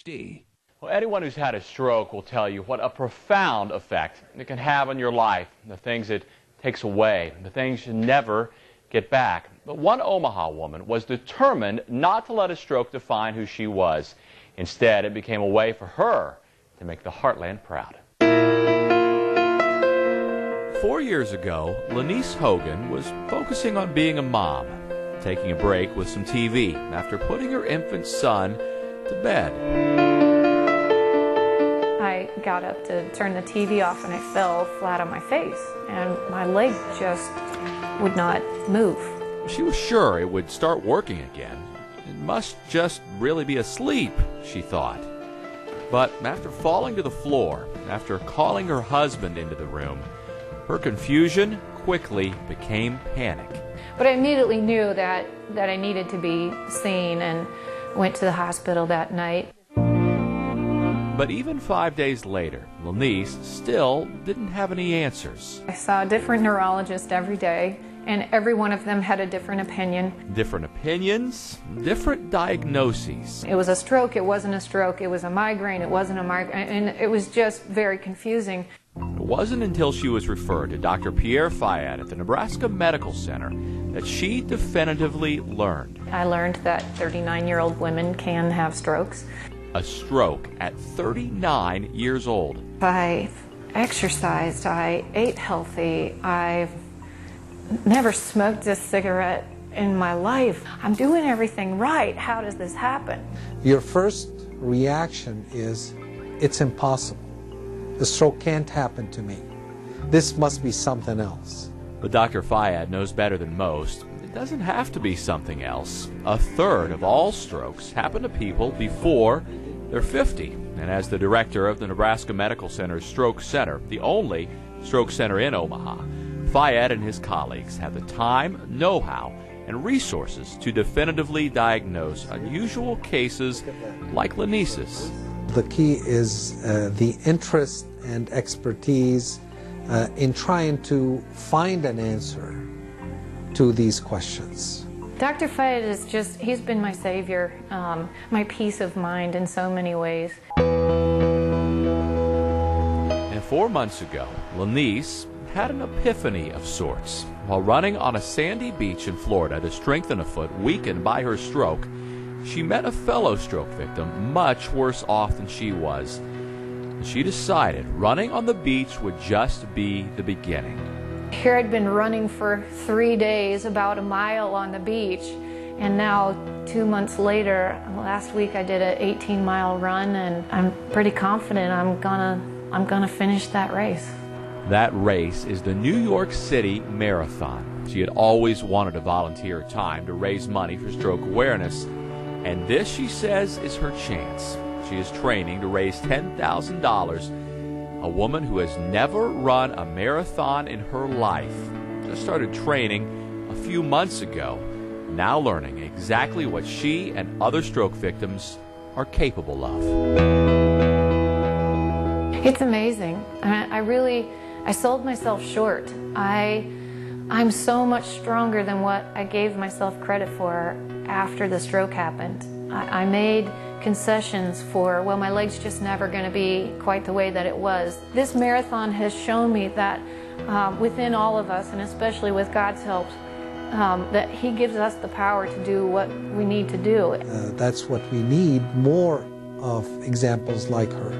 Well, anyone who's had a stroke will tell you what a profound effect it can have on your life, the things it takes away, the things you never get back. But one Omaha woman was determined not to let a stroke define who she was. Instead, it became a way for her to make the Heartland proud. 4 years ago, Lanice Hogan was focusing on being a mom, taking a break with some TV after putting her infant son to bed. I got up to turn the TV off and I fell flat on my face, and my leg just would not move. She was sure it would start working again. It must just really be asleep, she thought. But after falling to the floor, after calling her husband into the room, her confusion quickly became panic. But I immediately knew that I needed to be seen and went to the hospital that night. But even 5 days later, Lanice still didn't have any answers. I saw a different neurologist every day, and every one of them had a different opinion. Different opinions, different diagnoses. It was a stroke, it wasn't a stroke, it was a migraine, it wasn't a migraine, and it was just very confusing. It wasn't until she was referred to Dr. Pierre Fayad at the Nebraska Medical Center that she definitively learned. I learned that 39-year-old women can have strokes. A stroke at 39 years old. I exercised, I ate healthy, I've never smoked a cigarette in my life. I'm doing everything right. How does this happen? Your first reaction is, it's impossible. The stroke can't happen to me. This must be something else. But Dr. Fayad knows better than most. It doesn't have to be something else. A third of all strokes happen to people before they're 50. And as the director of the Nebraska Medical Center's Stroke Center, the only stroke center in Omaha, Fayad and his colleagues have the time, know-how, and resources to definitively diagnose unusual cases like Lanice's. The key is the interest and expertise in trying to find an answer to these questions. Dr. Fayad is he's been my savior, my peace of mind in so many ways. And 4 months ago, Lanice had an epiphany of sorts. While running on a sandy beach in Florida to strengthen a foot weakened by her stroke, she met a fellow stroke victim much worse off than she was. She decided running on the beach would just be the beginning. Here I'd been running for 3 days, about a mile on the beach, and now 2 months later, last week I did an 18-mile run, and I'm pretty confident I'm gonna finish that race. That race is the New York City Marathon. She had always wanted to volunteer time to raise money for stroke awareness, and this, she says, is her chance. She is training to raise $10,000. A woman who has never run a marathon in her life just started training a few months ago, now learning exactly what she and other stroke victims are capable of. It's amazing. I sold myself short. I'm so much stronger than what I gave myself credit for after the stroke happened. I made concessions for, well, my leg's just never going to be quite the way that it was. This marathon has shown me that within all of us, and especially with God's help, that He gives us the power to do what we need to do. That's what we need, more of examples like her.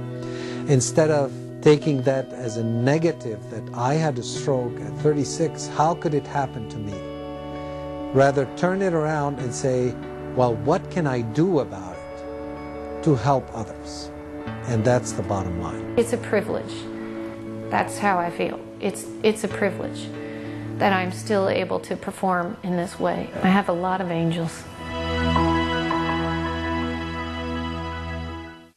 Instead of taking that as a negative, that I had a stroke at 36, how could it happen to me? Rather, turn it around and say, well, what can I do about it to help others? And that's the bottom line. It's a privilege. That's how I feel. It's a privilege that I'm still able to perform in this way. I have a lot of angels.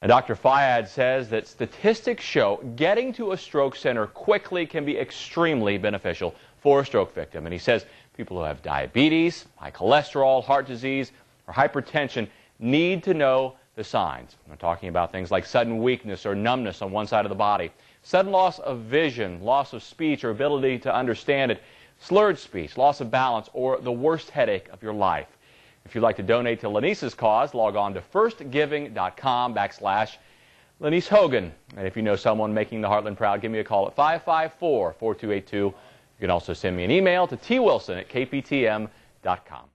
And Dr. Fayad says that statistics show getting to a stroke center quickly can be extremely beneficial for a stroke victim. And he says people who have diabetes, high cholesterol, heart disease, or hypertension need to know the signs. We're talking about things like sudden weakness or numbness on one side of the body, sudden loss of vision, loss of speech or ability to understand it, slurred speech, loss of balance, or the worst headache of your life. If you'd like to donate to Lanice's cause, log on to firstgiving.com/Lanice Hogan. And if you know someone making the Heartland proud, give me a call at 554-4282. You can also send me an email to twilson@kptm.com.